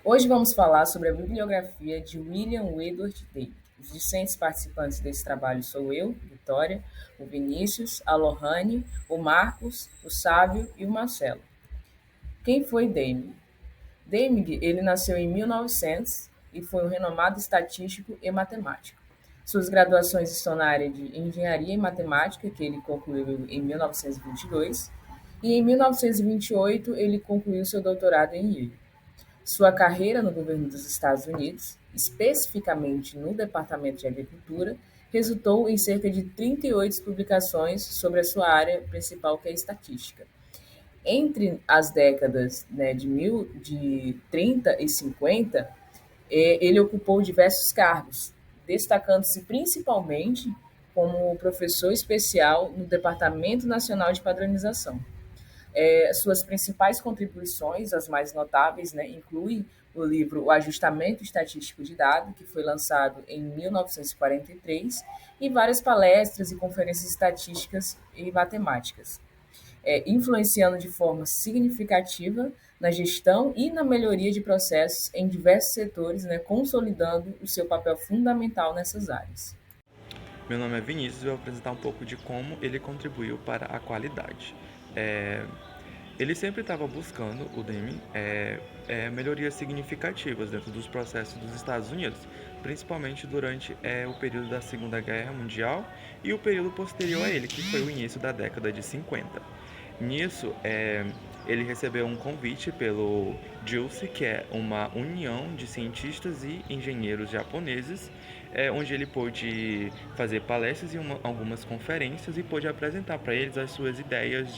Hoje vamos falar sobre a bibliografia de William Edward Day. Os discentes participantes desse trabalho sou eu, Vitória, o Vinícius, a Lohane, o Marcos, o Sávio e o Marcelo. Quem foi Demme? Demme, ele nasceu em 1900 e foi um renomado estatístico e matemático. Suas graduações estão na área de Engenharia e Matemática, que ele concluiu em 1922, e em 1928 ele concluiu seu doutorado em Yale. Sua carreira no governo dos Estados Unidos, especificamente no Departamento de Agricultura, resultou em cerca de 38 publicações sobre a sua área principal, que é a estatística. Entre as décadas, de 30 e 50, ele ocupou diversos cargos, destacando-se principalmente como professor especial no Departamento Nacional de Padronização. Suas principais contribuições, as mais notáveis, incluem o livro O Ajustamento Estatístico de Dados, que foi lançado em 1943, e várias palestras e conferências estatísticas e matemáticas, influenciando de forma significativa na gestão e na melhoria de processos em diversos setores, consolidando o seu papel fundamental nessas áreas. Meu nome é Vinícius e eu vou apresentar um pouco de como ele contribuiu para a qualidade. É, Ele sempre estava buscando, o Demi, melhorias significativas dentro dos processos dos Estados Unidos, principalmente durante o período da Segunda Guerra Mundial e o período posterior a ele, que foi o início da década de 50. Nisso, ele recebeu um convite pelo JUICE, que é uma união de cientistas e engenheiros japoneses, onde ele pôde fazer palestras e algumas conferências e pôde apresentar para eles as suas ideias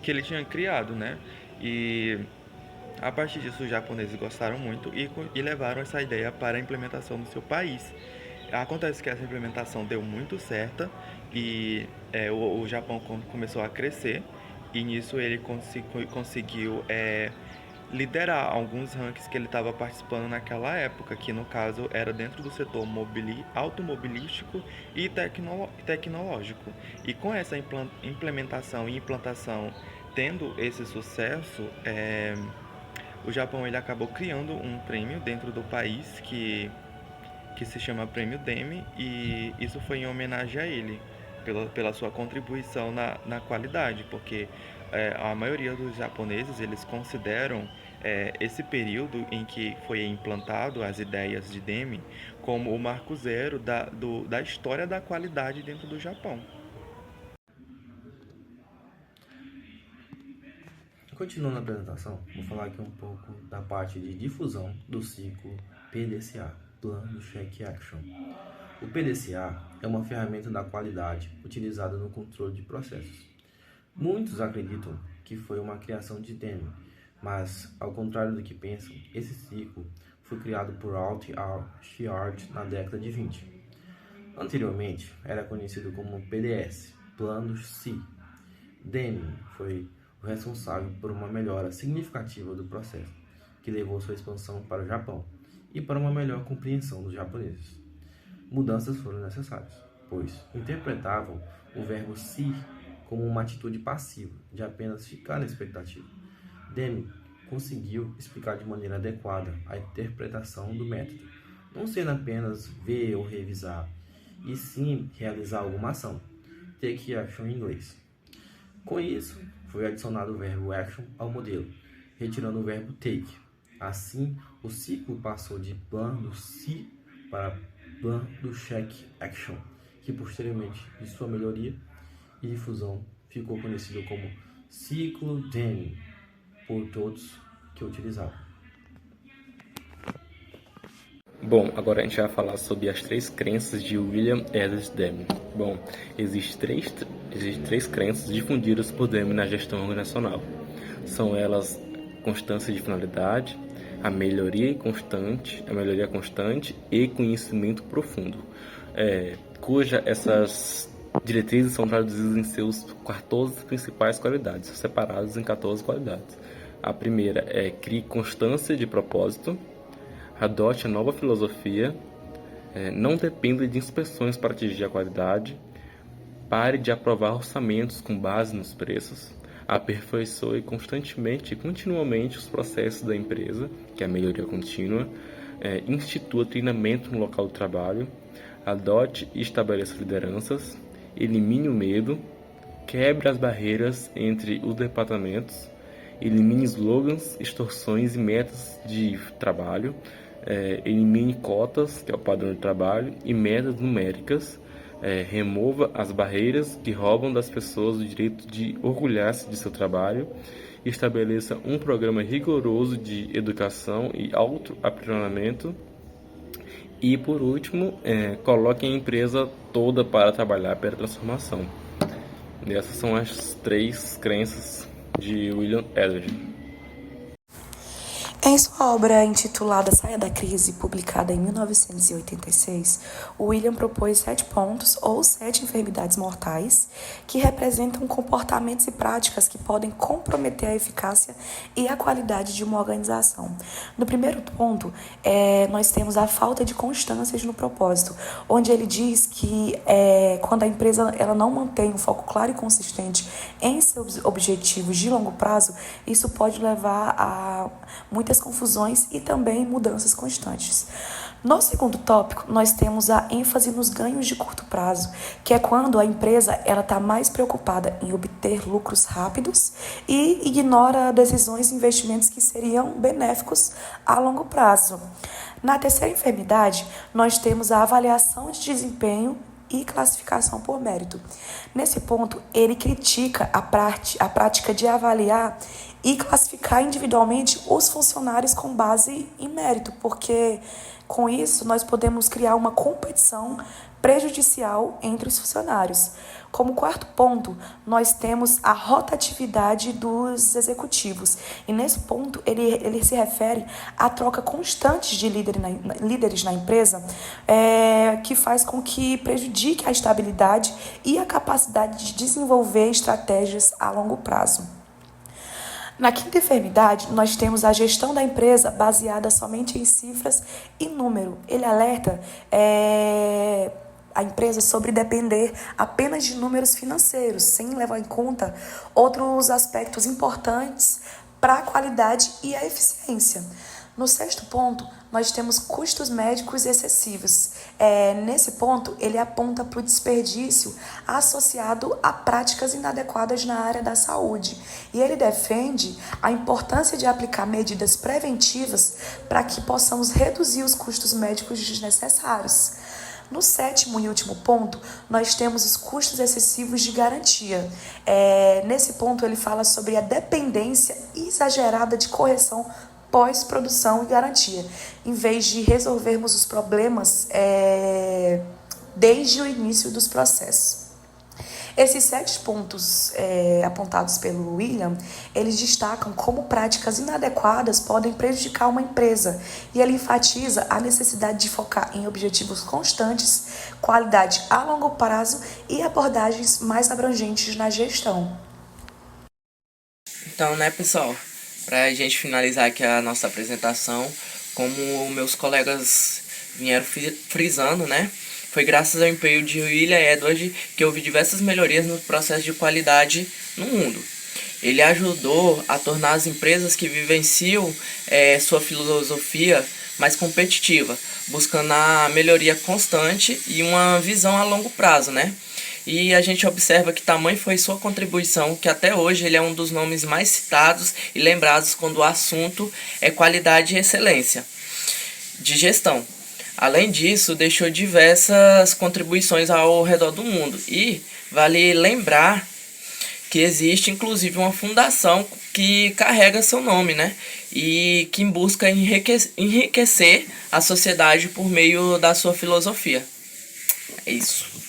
que ele tinha criado, né? E a partir disso os japoneses gostaram muito e levaram essa ideia para a implementação no seu país. Acontece que essa implementação deu muito certa e o Japão começou a crescer e nisso ele conseguiu liderar alguns rankings que ele estava participando naquela época, que no caso era dentro do setor automobilístico e tecnológico. E com essa implementação e implantação tendo esse sucesso, o Japão ele acabou criando um prêmio dentro do país que se chama Prêmio Demi, e isso foi em homenagem a ele, pela sua contribuição na qualidade, porque a maioria dos japoneses eles consideram esse período em que foi implantado as ideias de Demi como o marco zero da história da qualidade dentro do Japão. Continuando a apresentação, vou falar aqui um pouco da parte de difusão do ciclo PDCA, Plano Check Action. O PDCA é uma ferramenta da qualidade utilizada no controle de processos. Muitos acreditam que foi uma criação de Demi, mas, ao contrário do que pensam, esse ciclo foi criado por Alt R. Shard na década de 20. Anteriormente, era conhecido como PDS, Plano C. Demi foi o responsável por uma melhora significativa do processo, que levou sua expansão para o Japão e para uma melhor compreensão dos japoneses. Mudanças foram necessárias, pois interpretavam o verbo se como uma atitude passiva, de apenas ficar na expectativa. Demi conseguiu explicar de maneira adequada a interpretação do método, não sendo apenas ver ou revisar, e sim realizar alguma ação, take action em inglês. Com isso, foi adicionado o verbo action ao modelo, retirando o verbo take. Assim, o ciclo passou de plan do see para plan do check action, que posteriormente, de sua melhoria e difusão, ficou conhecido como ciclo Demi por todos que o utilizavam. Bom, agora a gente vai falar sobre as três crenças de William Edwards Deming. Bom, existem três crenças difundidas por Deming na gestão organizacional. São elas constância de finalidade, a melhoria constante e conhecimento profundo, cuja essas diretrizes são traduzidas em seus 14 principais qualidades, separadas em 14 qualidades. A primeira é crie constância de propósito, adote a nova filosofia, não dependa de inspeções para atingir a qualidade, pare de aprovar orçamentos com base nos preços, aperfeiçoe constantemente e continuamente os processos da empresa, que é a melhoria contínua, institua treinamento no local do trabalho, adote e estabeleça lideranças, elimine o medo, quebre as barreiras entre os departamentos, elimine slogans, extorsões e metas de trabalho, elimine cotas, que é o padrão de trabalho, e metas numéricas, remova as barreiras que roubam das pessoas o direito de orgulhar-se de seu trabalho, estabeleça um programa rigoroso de educação e autoaprimoramento e, por último, coloque a empresa toda para trabalhar pela transformação. Essas são as 3 crenças de William Edwards. Em sua obra intitulada Saia da Crise, publicada em 1986, William propôs 7 pontos ou 7 enfermidades mortais que representam comportamentos e práticas que podem comprometer a eficácia e a qualidade de uma organização. No primeiro ponto, nós temos a falta de constâncias no propósito, onde ele diz que quando a empresa ela não mantém um foco claro e consistente em seus objetivos de longo prazo, isso pode levar a muitas confusões e também mudanças constantes. No segundo tópico, nós temos a ênfase nos ganhos de curto prazo, que é quando a empresa está mais preocupada em obter lucros rápidos e ignora decisões e investimentos que seriam benéficos a longo prazo. Na terceira enfermidade, nós temos a avaliação de desempenho e classificação por mérito. Nesse ponto, ele critica a prática de avaliar e classificar individualmente os funcionários com base em mérito, porque com isso nós podemos criar uma competição prejudicial entre os funcionários. Como quarto ponto, nós temos a rotatividade dos executivos. E nesse ponto, ele se refere à troca constante de líderes na empresa, que faz com que prejudique a estabilidade e a capacidade de desenvolver estratégias a longo prazo. Na quinta enfermidade, nós temos a gestão da empresa baseada somente em cifras e número. Ele alerta a empresa sobre depender apenas de números financeiros, sem levar em conta outros aspectos importantes para a qualidade e a eficiência. No sexto ponto, nós temos custos médicos excessivos. Nesse ponto, ele aponta para o desperdício associado a práticas inadequadas na área da saúde. E ele defende a importância de aplicar medidas preventivas para que possamos reduzir os custos médicos desnecessários. No sétimo e último ponto, nós temos os custos excessivos de garantia. Nesse ponto, ele fala sobre a dependência exagerada de correção pós-produção e garantia, em vez de resolvermos os problemas desde o início dos processos. Esses 7 pontos apontados pelo William, eles destacam como práticas inadequadas podem prejudicar uma empresa, e ele enfatiza a necessidade de focar em objetivos constantes, qualidade a longo prazo e abordagens mais abrangentes na gestão. Então, pessoal, para a gente finalizar aqui a nossa apresentação, como meus colegas vieram frisando, foi graças ao empenho de William Edwards que houve diversas melhorias no processo de qualidade no mundo. Ele ajudou a tornar as empresas que vivenciam sua filosofia mais competitiva, buscando a melhoria constante e uma visão a longo prazo, E a gente observa que tamanho foi sua contribuição, que até hoje ele é um dos nomes mais citados e lembrados quando o assunto é qualidade e excelência de gestão. Além disso, deixou diversas contribuições ao redor do mundo. E vale lembrar que existe inclusive uma fundação que carrega seu nome, E que busca enriquecer a sociedade por meio da sua filosofia. É isso.